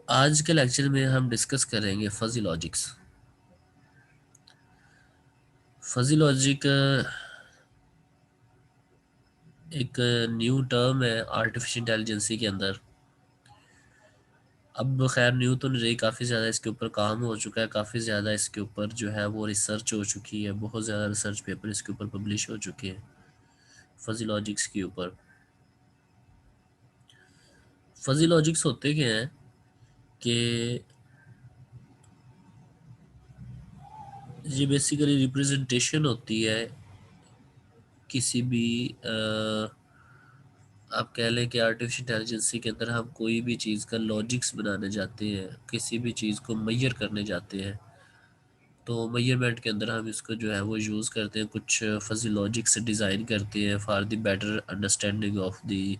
आज के लेक्चर में हम डिस्कस करेंगे फजी लॉजिक्स। फजी लॉजिक एक न्यू टर्म है आर्टिफिशियल इंटेलिजेंसी के अंदर। अब खैर न्यू तो नहीं रही, काफ़ी ज़्यादा इसके ऊपर काम हो चुका है, काफ़ी ज़्यादा इसके ऊपर जो है वो रिसर्च हो चुकी है, बहुत ज़्यादा रिसर्च पेपर इसके ऊपर पब्लिश हो चुके हैं फजी लॉजिक्स के ऊपर। फजी लॉजिक्स होते क्या हैं कि ये बेसिकली रिप्रेजेंटेशन होती है किसी भी आप कह लें कि आर्टिफिशियल इंटेलिजेंसी के अंदर हम कोई भी चीज़ का लॉजिक्स बनाने जाते हैं, किसी भी चीज़ को मैयर करने जाते हैं, तो मैयरमेंट के अंदर हम इसको जो है वो यूज़ करते हैं, कुछ फजी लॉजिक्स डिज़ाइन करते हैं for the better understanding of the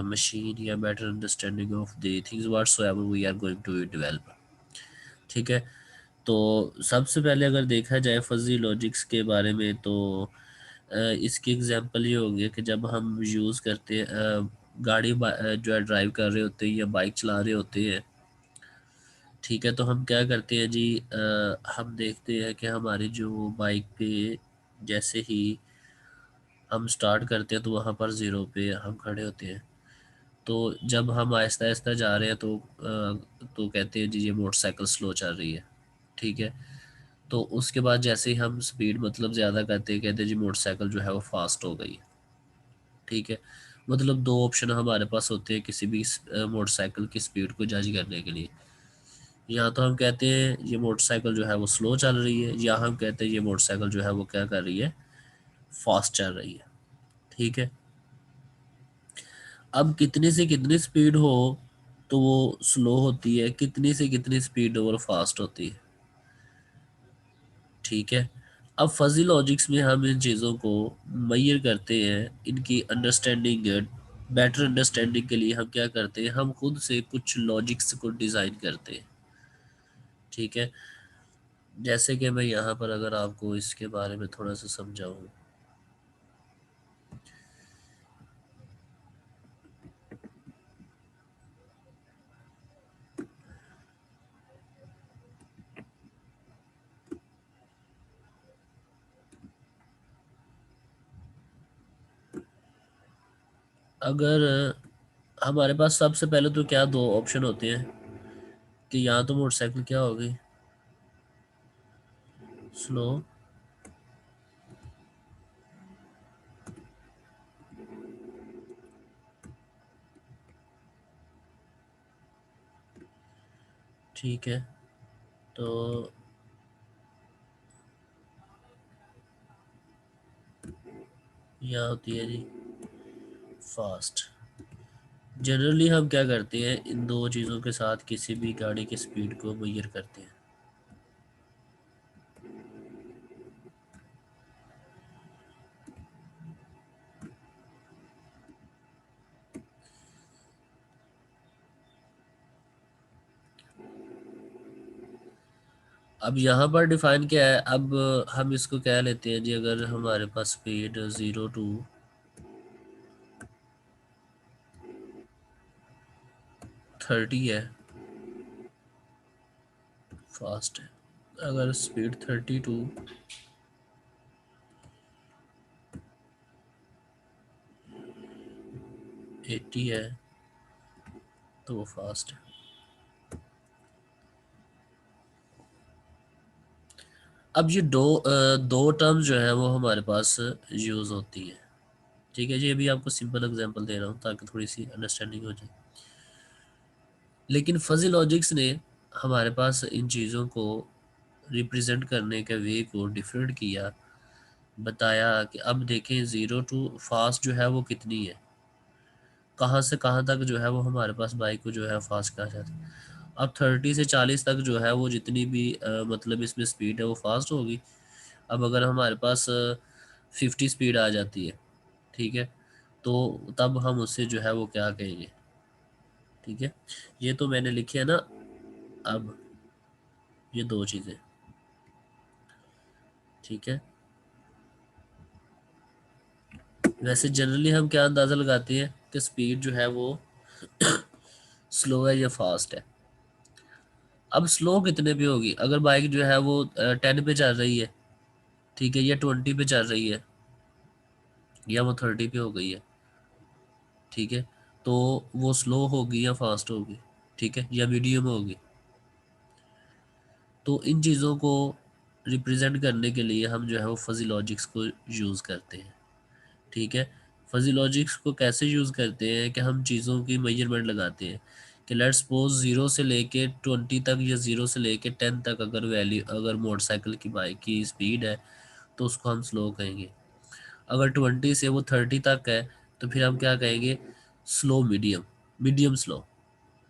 machine या better understanding of the things whatsoever we are going to develop. ठीक है, तो सबसे पहले अगर देखा जाए फजी लॉजिक्स के बारे में तो इसकी एग्जांपल ये होगी कि जब हम यूज़ करते हैं जो है ड्राइव कर रहे होते हैं या बाइक चला रहे होते हैं। ठीक है, तो हम क्या करते हैं जी, हम देखते हैं कि हमारी जो बाइक पे जैसे ही हम स्टार्ट करते हैं तो वहाँ पर ज़ीरो पे हम खड़े होते हैं। तो जब हम आहिस्ता आहिस्ता जा रहे हैं तो कहते हैं जी ये मोटरसाइकिल स्लो चल रही है। ठीक है, तो उसके बाद जैसे ही हम स्पीड मतलब ज़्यादा करते हैं, कहते हैं जी मोटरसाइकिल जो है वो फास्ट हो गई। ठीक है, मतलब दो ऑप्शन हमारे पास होते हैं किसी भी मोटरसाइकिल की स्पीड को जज करने के लिए। या तो हम कहते हैं ये मोटरसाइकिल जो है वो स्लो चल रही है, या हम कहते हैं ये मोटरसाइकिल जो है वो क्या कर रही है, फास्ट चल रही है। ठीक है, अब कितनी से कितनी स्पीड हो तो वो स्लो होती है, कितनी से कितनी स्पीड हो वो फास्ट होती है। ठीक है, अब फजी लॉजिक्स में हम इन चीज़ों को मैयर करते हैं, इनकी अंडरस्टैंडिंग बेटर अंडरस्टैंडिंग के लिए हम क्या करते हैं, हम खुद से कुछ लॉजिक्स को डिज़ाइन करते हैं। ठीक है, जैसे कि मैं यहाँ पर अगर आपको इसके बारे में थोड़ा सा समझाऊँ। अगर हमारे पास सबसे पहले तो क्या दो ऑप्शन होते हैं कि यहाँ तो मोटरसाइकिल क्या होगी, स्लो, ठीक है, तो यहाँ होती है जी फास्ट। जनरली हम क्या करते हैं, इन दो चीज़ों के साथ किसी भी गाड़ी की स्पीड को मेजर करते हैं। अब यहाँ पर डिफाइन क्या है, अब हम इसको क्या लेते हैं जी, अगर हमारे पास स्पीड 0 to 30 है, फास्ट है। अगर स्पीड 30 to 80 है तो वो फास्ट है। अब ये दो टर्म्स जो है वो हमारे पास यूज़ होती है। ठीक है जी, अभी आपको सिंपल एग्जांपल दे रहा हूँ ताकि थोड़ी सी अंडरस्टैंडिंग हो जाए। लेकिन फजी लॉजिक्स ने हमारे पास इन चीज़ों को रिप्रेजेंट करने के वे को डिफरेंट किया, बताया कि अब देखें ज़ीरो टू फास्ट जो है वो कितनी है, कहाँ से कहाँ तक जो है वो हमारे पास बाइक को जो है फास्ट कहा जाता है। अब 30 से 40 तक जो है वो जितनी भी मतलब इसमें स्पीड है वो फास्ट होगी। अब अगर हमारे पास 50 स्पीड आ जाती है, ठीक है, तो तब हम उससे जो है वो क्या कहेंगे। ठीक है, ये तो मैंने लिखे है ना। अब ये दो चीज़ें, ठीक है, वैसे जनरली हम क्या अंदाज़ा लगाते हैं कि स्पीड जो है वो स्लो है या फास्ट है। अब स्लो कितने पे होगी, अगर बाइक जो है वो 10 पे चल रही है, ठीक है, या 20 पे चल रही है, या वो 30 पे हो गई है, ठीक है, तो वो स्लो होगी या फास्ट होगी, ठीक है, या मीडियम होगी। तो इन चीज़ों को रिप्रेजेंट करने के लिए हम जो है वो फजी लॉजिक्स को यूज़ करते हैं, ठीक है। फजी लॉजिक्स को कैसे यूज़ करते हैं कि हम चीज़ों की मेजरमेंट लगाते हैं कि लेट्स सपोज 0 से लेके 20 तक या 0 से लेके 10 तक अगर वैल्यू, अगर मोटरसाइकिल की बाइक की स्पीड है तो उसको हम स्लो कहेंगे। अगर 20 से वो 30 तक है तो फिर हम क्या कहेंगे, स्लो मीडियम, मीडियम स्लो,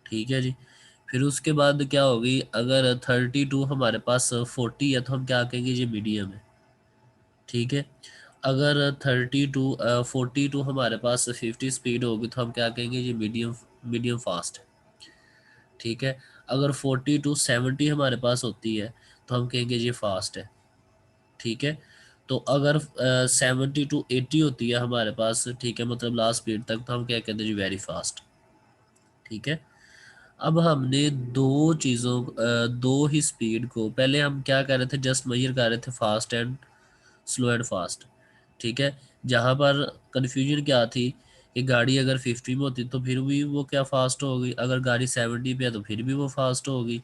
ठीक है जी। फिर उसके बाद क्या होगी, अगर 32 हमारे पास 40 है तो हम क्या कहेंगे, ये मीडियम है, ठीक है। अगर 42 हमारे पास 50 स्पीड होगी तो हम क्या कहेंगे, ये मीडियम, मीडियम फास्ट है, ठीक है। अगर 40 to 70 हमारे पास होती है तो हम कहेंगे ये फास्ट है, ठीक है। तो अगर 70 to 80 होती है हमारे पास, ठीक है, मतलब लास्ट स्पीड तक, तो हम क्या कहते हैं जी, वेरी फास्ट, ठीक है। अब हमने दो चीज़ों दो ही स्पीड को, पहले हम क्या कर रहे थे, जस्ट मेजर कर रहे थे fast and slow and fast, ठीक है। जहाँ पर कन्फ्यूजन क्या थी कि गाड़ी अगर 50 में होती तो फिर भी वो क्या फास्ट होगी, अगर गाड़ी 70 पे है तो फिर भी वो फास्ट होगी,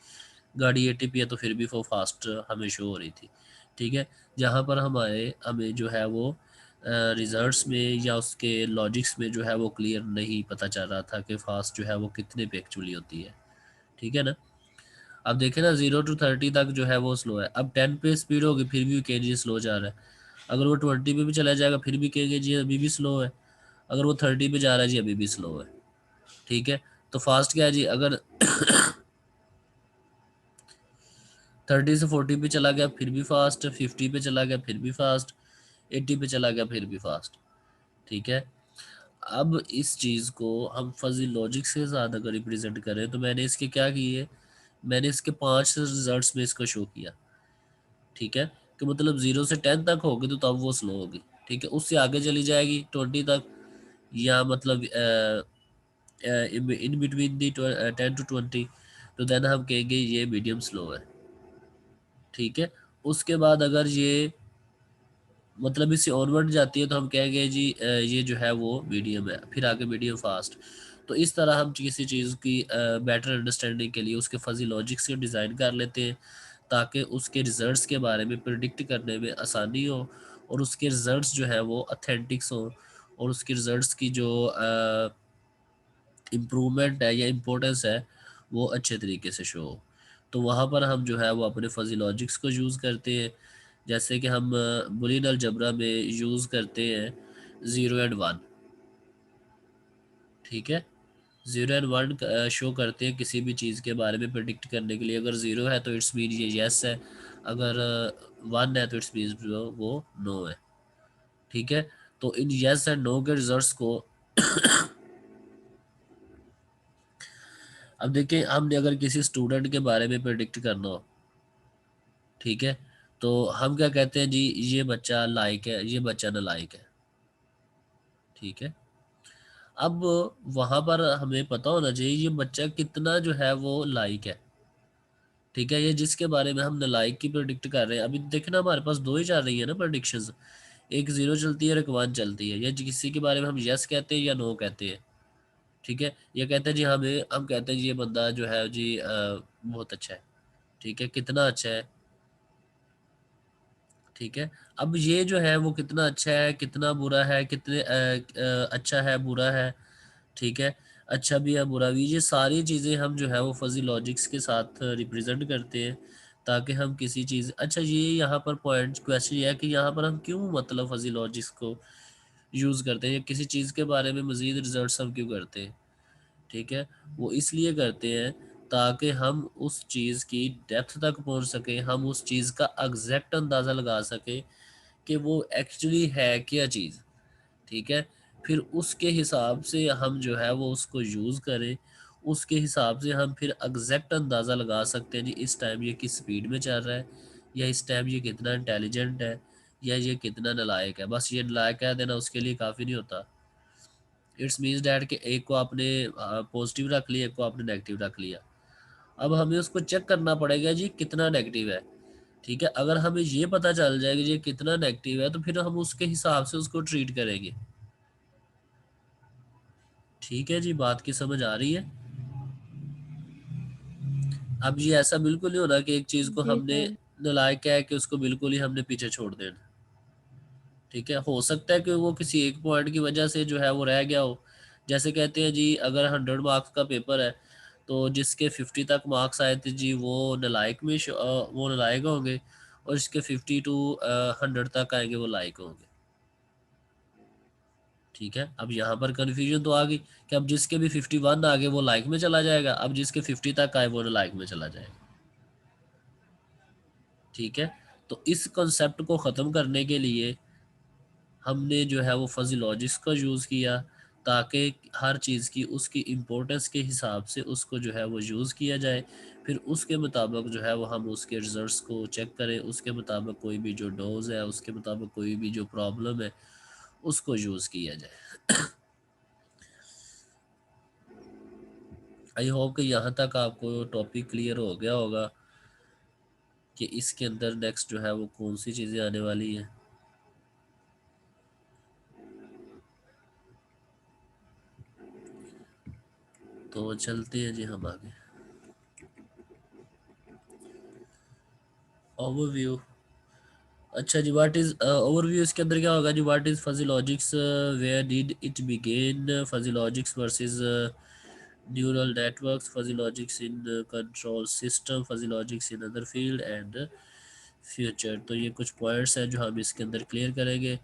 गाड़ी 80 पे है तो फिर भी वो फास्ट हमें शो हो रही थी, ठीक है। जहाँ पर हमें जो है वो रिजल्ट्स में या उसके लॉजिक्स में जो है वो क्लियर नहीं पता चल रहा था कि फास्ट जो है वो कितने पे एक्चुअली होती है, ठीक है ना। अब देखें ना, 0 to 30 तक जो है वो स्लो है, अब 10 पे स्पीड होगी फिर भी कहेंगे स्लो जा रहा है, अगर वो 20 पे भी चला जाएगा फिर भी कहेंगे जी अभी भी स्लो है, अगर वो 30 पे जा रहा है जी अभी भी स्लो है, ठीक है। तो फास्ट क्या है जी, अगर 30 से 40 पे चला गया फिर भी फास्ट, 50 पे चला गया फिर भी फास्ट, 80 पे चला गया फिर भी फास्ट, ठीक है। अब इस चीज़ को हम फजी लॉजिक से ज़्यादा अगर रिप्रेजेंट करें तो मैंने इसके क्या किए, मैंने इसके 5 रिजल्ट्स में इसको शो किया, ठीक है, कि मतलब 0 से 10 तक होगी तो तब वो स्लो होगी, ठीक है, उससे आगे चली जाएगी 20 तक, या मतलब इन बिटवीन दी 10 to 20, तो देन हम कहेंगे ये मीडियम स्लो है, ठीक है। उसके बाद अगर ये मतलब इससे ऑनवर्ड जाती है तो हम कहेंगे जी ये जो है वो मीडियम है, फिर आगे मीडियम फास्ट। तो इस तरह हम किसी चीज़ की बेटर अंडरस्टैंडिंग के लिए उसके फजी लॉजिक से डिज़ाइन कर लेते हैं, ताकि उसके रिजल्ट्स के बारे में प्रिडिक्ट करने में आसानी हो, और उसके रिजल्ट्स जो है वो अथेंटिक्स हो, और उसके रिजल्ट्स की जो इम्प्रूवमेंट है या इम्पोर्टेंस है वो अच्छे तरीके से शो हो। तो वहाँ पर हम जो है वो अपने फजी लॉजिक्स को यूज़ करते हैं, जैसे कि हम बुलियन अलजबरा में यूज़ करते हैं 0 and 1, ठीक है। 0 and 1 शो करते हैं किसी भी चीज़ के बारे में प्रिडिक्ट करने के लिए, अगर 0 है तो इट्स मीन ये यस है, अगर 1 है तो इट्स मीन वो नो है, ठीक है। तो इन यस एंड नो के रिजल्ट्स को अब देखिए, हमने अगर किसी स्टूडेंट के बारे में प्रिडिक्ट करना हो, ठीक है, तो हम क्या कहते हैं जी, ये बच्चा लायक है, ये बच्चा नालायक है, ठीक है। अब वहां पर हमें पता होना चाहिए ये बच्चा कितना जो है वो लायक है, ठीक है, ये जिसके बारे में हम नालायक की प्रिडिक्ट कर रहे हैं। अभी देखना हमारे पास दो ही चल रही है ना प्रोडिक्शंस, एक 0 चलती है और एक 1 चलती है, या किसी के बारे में हम यस कहते हैं या नो कहते हैं, ठीक है। ये कहते हैं जी, हम कहते हैं जी ये बंदा जो है जी बहुत अच्छा है, ठीक है, कितना अच्छा है, ठीक है। अब ये जो है वो कितना अच्छा है कितना बुरा है, कितने अच्छा है बुरा है, ठीक है, अच्छा भी है बुरा भी, ये सारी चीज़ें हम जो है वो फजी लॉजिक्स के साथ रिप्रेजेंट करते हैं, ताकि हम किसी चीज़, अच्छा ये यहाँ पर पॉइंट क्वेश्चन ये है कि यहाँ पर हम क्यों मतलब फजी लॉजिक्स को यूज़ करते हैं, या किसी चीज़ के बारे में मज़ीद रिजल्ट्स हम क्यों करते हैं, ठीक है। वो इसलिए करते हैं ताकि हम उस चीज़ की डेप्थ तक पहुंच सकें, हम उस चीज़ का एग्जैक्ट अंदाज़ा लगा सकें कि वो एक्चुअली है क्या चीज़, ठीक है। फिर उसके हिसाब से हम जो है वो उसको यूज़ करें, उसके हिसाब से हम फिर एग्जैक्ट अंदाज़ा लगा सकते हैं जी इस टाइम ये किस स्पीड में चल रहा है, या इस टाइम ये कितना इंटेलिजेंट है, या ये कितना नालायक है। बस ये नालायक कह देना उसके लिए काफ़ी नहीं होता, इट्स मीन्स डैट कि एक को आपने पॉजिटिव रख लिया, एक को आपने नेगेटिव रख लिया। अब हमें उसको चेक करना पड़ेगा जी कितना नेगेटिव है। ठीक है, अगर हमें ये पता चल जाएगा जी कितना नेगेटिव है तो फिर हम उसके हिसाब से उसको ट्रीट करेंगे। ठीक है जी, बात की समझ आ रही है। अब ये ऐसा बिल्कुल नहीं होना कि एक चीज को जी हमने सर। नालायक है कि उसको बिल्कुल ही हमने पीछे छोड़ देना। ठीक है, हो सकता है कि वो किसी एक पॉइंट की वजह से जो है वो रह गया हो। जैसे कहते हैं जी अगर 100 मार्क्स का पेपर है तो जिसके 50 तक मार्क्स आए थे जी वो नालायक में वो नालायक होंगे, और जिसके 50 to 100 तक आएंगे वो लायक होंगे। ठीक है, अब यहाँ पर कन्फ्यूजन तो आ गई कि अब जिसके भी 51 आ गए वो लाइक में चला जाएगा, अब जिसके 50 तक आए वो लाइक में चला जाएगा। ठीक है, तो इस कॉन्सेप्ट को ख़त्म करने के लिए हमने जो है वो फजी लॉजिक्स का यूज़ किया, ताकि हर चीज़ की उसकी इम्पोर्टेंस के हिसाब से उसको जो है वो यूज़ किया जाए। फिर उसके मुताबिक जो है वो हम उसके रिजल्ट्स को चेक करें, उसके मुताबिक कोई भी जो डोज है, उसके मुताबिक कोई भी जो प्रॉब्लम है उसको यूज़ किया जाए। आई होप कि यहाँ तक आपको टॉपिक क्लियर हो गया होगा कि इसके अंदर नेक्स्ट जो है वो कौन सी चीज़ें आने वाली हैं। तो चलते हैं जी हम आगे। ओवरव्यू। अच्छा जी, व्हाट इज ओवरव्यू, इसके अंदर क्या होगा जी? What is fuzzy logics, where did it begin, fuzzy logics versus neural networks, fuzzy logics in control system, fuzzy logics in other field and future. तो ये कुछ पॉइंट्स हैं जो हम इसके अंदर क्लियर करेंगे।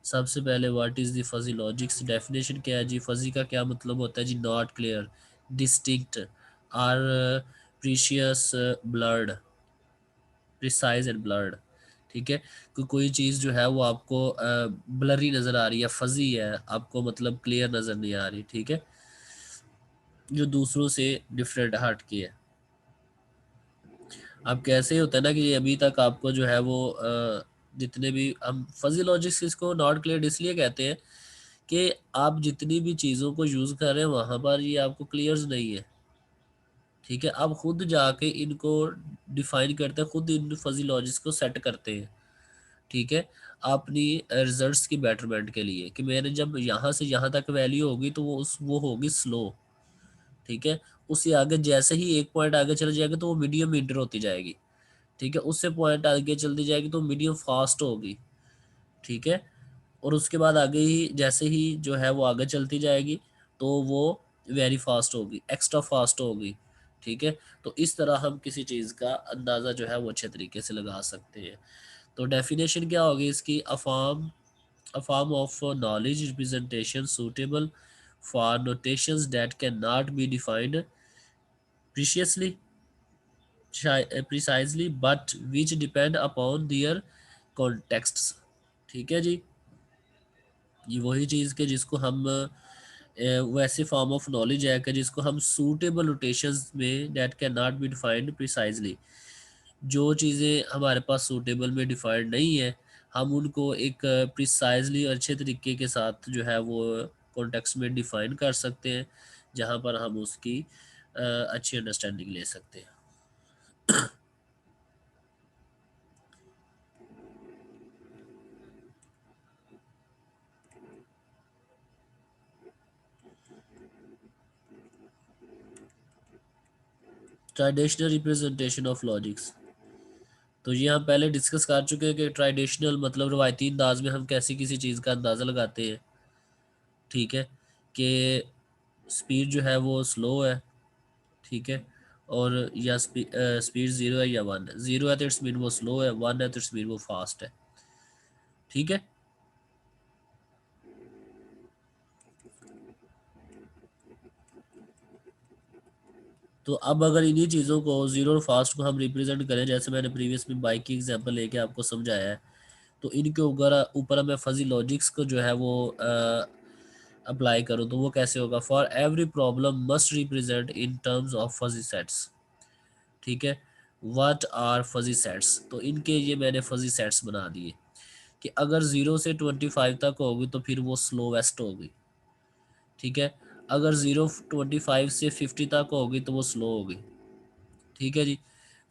सबसे पहले what is the fuzzy logics, definition क्या है जी? फजी का क्या मतलब होता है जी? Not clear, distinct, or precious, blurred, precise and blurred. ठीक है, कि कोई चीज़ जो है वो आपको ब्लरी नज़र आ रही है, फजी है, आपको मतलब क्लियर नज़र नहीं आ रही। ठीक है, जो दूसरों से डिफरेंट हट की है। अब कैसे होता है ना कि अभी तक आपको जो है वो जितने भी हम फजी लॉजिक्स इसको नॉट क्लियर इसलिए कहते हैं कि आप जितनी भी चीज़ों को यूज़ कर रहे हैं वहाँ पर ये आपको क्लियर्स नहीं है। ठीक है, आप खुद जाके इनको डिफाइन करते हैं, खुद इन फजी लॉजिक्स को सेट करते हैं। ठीक है, अपनी रिजल्ट्स की बेटरमेंट के लिए कि मैंने जब यहाँ से यहाँ तक वैल्यू होगी तो वो होगी स्लो। ठीक है, उससे आगे जैसे ही एक पॉइंट आगे चले जाएगा तो वो मीडियम इंटर होती जाएगी। ठीक है, उससे पॉइंट आगे चलती जाएगी तो मीडियम फास्ट होगी। ठीक है, और उसके बाद आगे ही जैसे ही जो है वो आगे चलती जाएगी तो वो वेरी फास्ट होगी, एक्स्ट्रा फास्ट होगी। ठीक है, तो इस तरह हम किसी चीज़ का अंदाज़ा जो है वो अच्छे तरीके से लगा सकते हैं। तो डेफिनेशन क्या होगी इसकी? a form of knowledge representation suitable for notations that cannot be defined preciously precisely but which depend upon their contexts। ठीक है जी, ये वही चीज़ के जिसको हम वैसे फॉर्म ऑफ नॉलेज है कि जिसको हम सूटेबल नोटेशंस में that can not be defined precisely. जो चीज़ें हमारे पास सूटेबल में डिफाइंड नहीं है हम उनको एक प्रिसाइजली अच्छे तरीके के साथ जो है वो कॉन्टेक्स्ट में डिफाइन कर सकते हैं, जहाँ पर हम उसकी अच्छी अंडरस्टैंडिंग ले सकते हैं। Traditional representation of logics. तो ये हम पहले डिस्कस कर चुके हैं कि ट्रेडिशनल मतलब रवायती अंदाज में हम कैसे किसी चीज़ का अंदाज़ा लगाते हैं। ठीक है, कि स्पीड जो है वो स्लो है। ठीक है, और या स्पीड ज़ीरो है या वन है। ज़ीरो है तो इट्स मीन वो स्लो है, वन है तो इट्स मीन वो फास्ट है। ठीक है, तो अब अगर इन्हीं चीज़ों को ज़ीरो और फास्ट को हम रिप्रेजेंट करें, जैसे मैंने प्रीवियस में बाइक की एग्जांपल लेके आपको समझाया है, तो इनके ऊपर ऊपर मैं फजी लॉजिक्स को जो है वो अप्लाई करूँ तो वो कैसे होगा? For every problem must represent in terms of fuzzy sets. ठीक है, व्हाट आर फजी सेट्स? तो इनके ये मैंने फजी सेट्स बना दिए कि अगर 0 से 25 तक होगी तो फिर वो स्लोवेस्ट होगी। ठीक है। अगर 0.25 से 50 तक होगी तो वो स्लो होगी, ठीक है जी।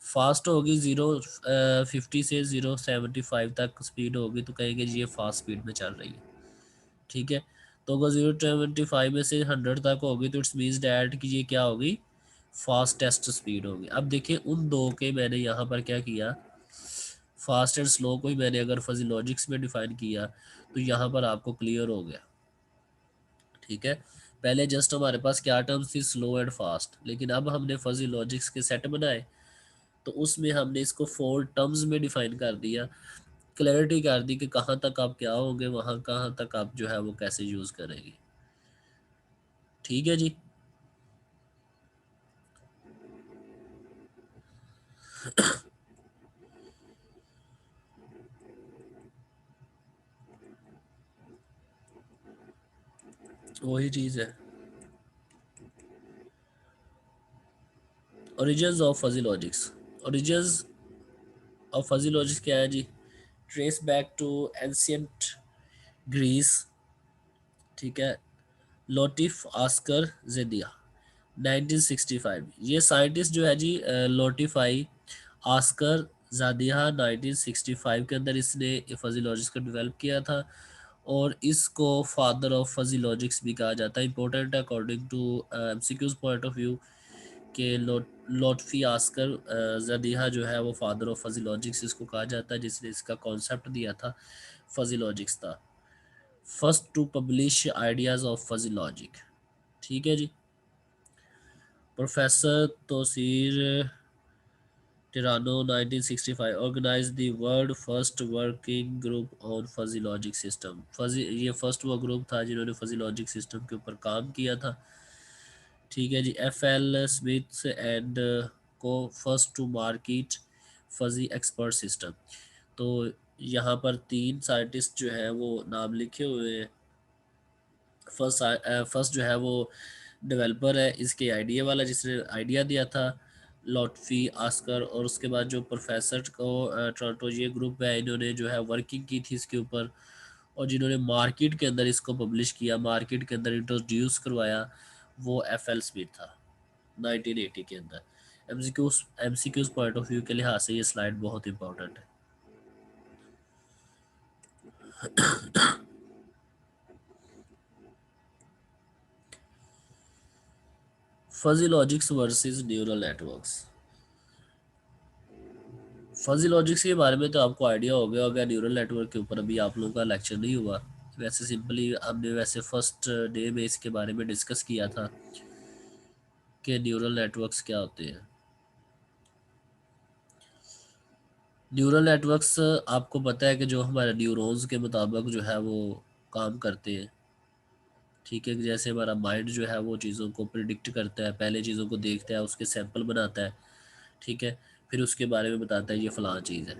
फास्ट होगी 0.50 से 0.75 तक स्पीड होगी तो कहेंगे जी ये फास्ट स्पीड में चल रही है, ठीक है। तो अगर 0.25 में से 100 तक होगी तो इट्स मीन्स डैट कि ये क्या होगी, फास्टेस्ट स्पीड होगी। अब देखिए उन दो के मैंने यहाँ पर क्या किया, फास्ट एंड स्लो को ही मैंने अगर फजी लॉजिक्स में डिफाइन किया तो यहाँ पर आपको क्लियर हो गया, ठीक है। पहले जस्ट हमारे पास क्या टर्म्स थी, स्लो एंड फास्ट, लेकिन अब हमने फजी लॉजिक्स के सेट बनाए तो उसमें हमने इसको 4 टर्म्स में डिफाइन कर दिया, क्लैरिटी कर दी कि कहाँ तक आप क्या होंगे, वहाँ कहाँ तक आप जो है वो कैसे यूज़ करेंगे, ठीक है जी। वही चीज़ है। Origins of fuzzy logics, origins of fuzzy logics क्या है जी, trace back to ancient Greece, ठीक है। लोटिफ आस्कर जेदिया 1965, ये साइंटिस्ट जो है जी लोटिफाई आस्कर जादिया 1965 के अंदर इसने फजी लॉजिक्स को डेवलप किया था और इसको फादर ऑफ फजी लॉजिक्स भी कहा जाता है। Important according to MCQs point of view के लोटफी आस्कर जदिया जो है वो फादर ऑफ फजी लॉजिक्स इसको कहा जाता है, जिसने इसका कॉन्सेप्ट दिया था, फजी लॉजिक्स था, first to publish ideas of fuzzy logic, ठीक है जी। प्रोफेसर तोसीर टिरानो 1965 organized the world first working group on fuzzy logic system, fuzzy ये फर्स्ट वो ग्रुप था जिन्होंने फजी लॉजिक सिस्टम के ऊपर काम किया था, ठीक है जी। एफ एल स्मिथ एंड को first to market fuzzy expert system, तो यहाँ पर 3 साइंटिस्ट जो है वो नाम लिखे हुए हैं। फर्स्ट जो है वो डेवलपर है इसके आइडिया वाला, जिसने आइडिया दिया था, लॉटफी आस्कर, और उसके बाद जो प्रोफेसर को टोरंटो ये ग्रुप है इन्होंने जो है वर्किंग की थी इसके ऊपर, और जिन्होंने मार्केट के अंदर इसको पब्लिश किया, मार्केट के अंदर इंट्रोड्यूस करवाया, वो एफ एल स्मिथ था 1980 के अंदर। एमसीक्यूज पॉइंट ऑफ व्यू के लिहाज से ये स्लाइड बहुत इंपॉर्टेंट है। Fuzzy logics versus neural networks, fuzzy logics के बारे में तो आपको आइडिया हो गया होगा, न्यूरल नेटवर्क के ऊपर अभी आप लोगों का लेक्चर नहीं हुआ, वैसे सिंपली हमने वैसे फर्स्ट डे में इसके बारे में डिस्कस किया था कि न्यूरल नेटवर्क्स क्या होते हैं। न्यूरल नेटवर्क्स आपको पता है कि जो हमारे न्यूरॉन्स के मुताबिक जो है वो काम करते हैं, ठीक है। जैसे हमारा माइंड जो है वो चीज़ों को प्रिडिक्ट करता है, पहले चीज़ों को देखता है, उसके सैंपल बनाता है, ठीक है, फिर उसके बारे में बताता है ये फ़लाँ चीज़ है।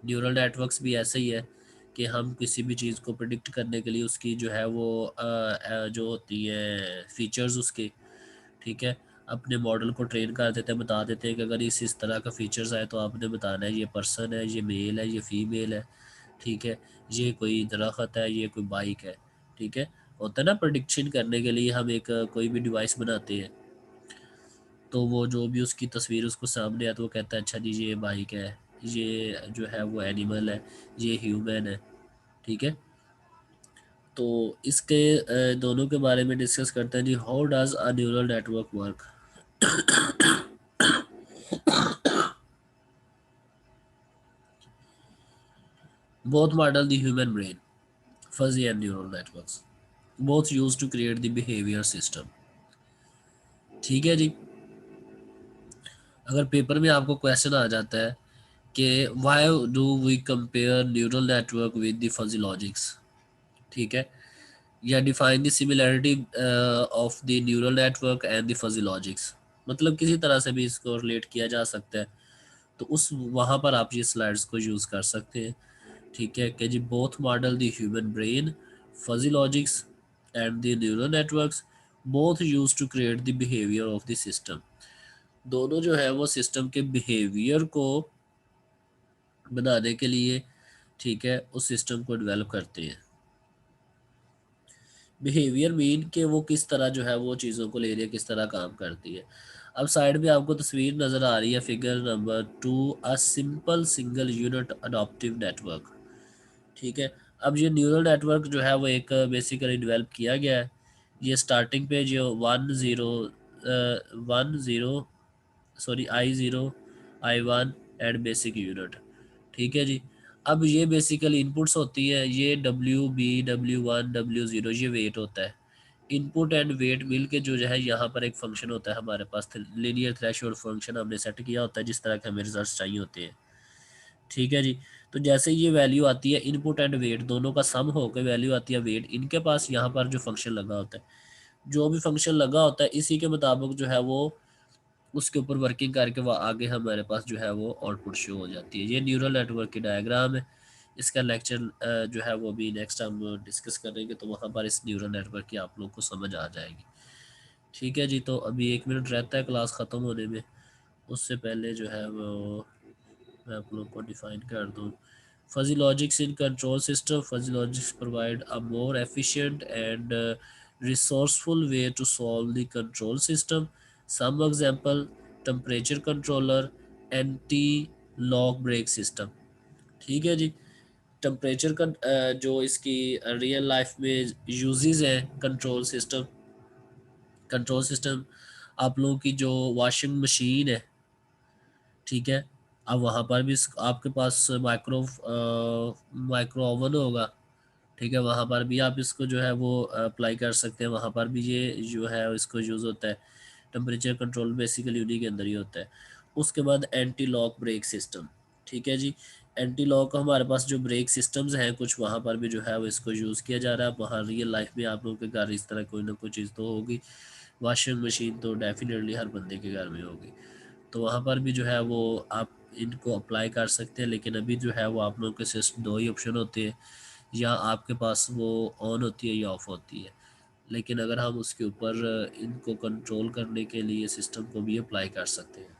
न्यूरल नेटवर्क्स भी ऐसे ही है कि हम किसी भी चीज़ को प्रिडिक्ट करने के लिए उसकी जो है वो जो होती है फीचर्स उसके, ठीक है, अपने मॉडल को ट्रेन कर देते हैं, बता देते हैं कि अगर इस तरह का फीचर्स आए तो आपने बताना है ये पर्सन है, ये मेल है, ये फीमेल है, ठीक है, ये कोई दरख्त है, ये कोई बाइक है, ठीक है। होता है ना, प्रिडिक्शन करने के लिए हम एक कोई भी डिवाइस बनाते हैं तो वो जो भी उसकी तस्वीर उसको सामने है तो वो कहता है अच्छा जी ये बाइक है, ये जो है वो एनिमल है, ये ह्यूमन है, ठीक है। तो इसके दोनों के बारे में डिस्कस करते हैं जी, how does a neural network work. Both model the human brain, fuzzy and neural networks, both use to create the behaviour system, ठीक है जी। अगर पेपर में आपको क्वेश्चन आ जाता है कि why do we compare neural network with the fuzzy logics, ठीक है, या define the similarity of the neural network and the fuzzy logics, मतलब किसी तरह से भी इसको रिलेट किया जा सकता है, तो उस वहाँ पर आप ये स्लाइड्स को यूज़ कर सकते हैं, ठीक है, कि जी both model the human brain, fuzzy logics and the neural networks both use to create the behaviour of the system, दोनों जो है वो सिस्टम के बिहेवियर को बनाने के लिए, ठीक है, उस सिस्टम को डेवलप करते हैं। बिहेवियर मीन कि वो किस तरह जो है वो चीज़ों को ले रही है, किस तरह काम करती है। अब साइड में आपको तस्वीर नज़र आ रही है, figure number 2, a simple single unit adoptive network. ठीक है। अब ये न्यूरल नेटवर्क जो है वो एक बेसिकली डेवलप किया गया है। ये स्टार्टिंग पे जो 10 I0 एंड बेसिक यूनिट। ठीक है जी। अब ये बेसिकली इनपुट्स होती है, ये W1 W0 ये वेट होता है। इनपुट एंड वेट मिल के जो है यहाँ पर एक फंक्शन होता है हमारे पास, लीनियर थ्रेशोल्ड फंक्शन हमने सेट किया होता है जिस तरह के हमें रिजल्ट चाहिए होते हैं। ठीक है जी। तो जैसे ये वैल्यू आती है, इनपुट एंड वेट दोनों का सम होकर वैल्यू आती है वेट, इनके पास यहाँ पर जो फंक्शन लगा होता है, जो भी फंक्शन लगा होता है इसी के मुताबिक जो है वो उसके ऊपर वर्किंग करके वो आगे हमारे पास जो है वो आउटपुट शो हो जाती है। ये न्यूरल नेटवर्क की डायग्राम है। इसका लेक्चर जो है वो भी नेक्स्ट हम डिस्कस करेंगे, तो वहाँ पर इस न्यूरल नेटवर्क की आप लोग को समझ आ जाएगी। ठीक है जी। तो अभी 1 मिनट रहता है क्लास ख़त्म होने में, उससे पहले जो है वो मैं आप लोग को डिफाइन कर दूँ। Fuzzy logics in control system, fuzzy logics provide a more efficient and resourceful way to solve the control system. Some example: temperature controller, anti lock brake system. ठीक है जी। टेम्परेचर का जो इसकी रियल लाइफ में uses हैं, control system आप लोगों की जो वॉशिंग मशीन है, ठीक है, अब वहाँ पर भी आपके पास माइक्रो ओवन होगा। ठीक है, वहाँ पर भी आप इसको जो है वो अप्लाई कर सकते हैं, वहाँ पर भी ये जो है इसको यूज़ होता है। टेम्परेचर कंट्रोल बेसिकली उन्हीं के अंदर ही होता है। उसके बाद एंटी लॉक ब्रेक सिस्टम। ठीक है जी। एंटी लॉक हमारे पास जो ब्रेक सिस्टम्स हैं कुछ, वहाँ पर भी जो है वो इसको यूज़ किया जा रहा है। वहाँ रियल लाइफ में आप लोगों के घर इस तरह कोई ना कोई चीज़ तो होगी। वॉशिंग मशीन तो डेफिनेटली हर बंदे के घर में होगी, तो वहाँ पर भी जो है वो आप इनको अप्लाई कर सकते हैं। लेकिन अभी जो है वो आप लोगों के सिर्फ दो ही ऑप्शन होते हैं, या आपके पास वो ऑन होती है या ऑफ होती है। लेकिन अगर हम उसके ऊपर इनको कंट्रोल करने के लिए सिस्टम को भी अप्लाई कर सकते हैं।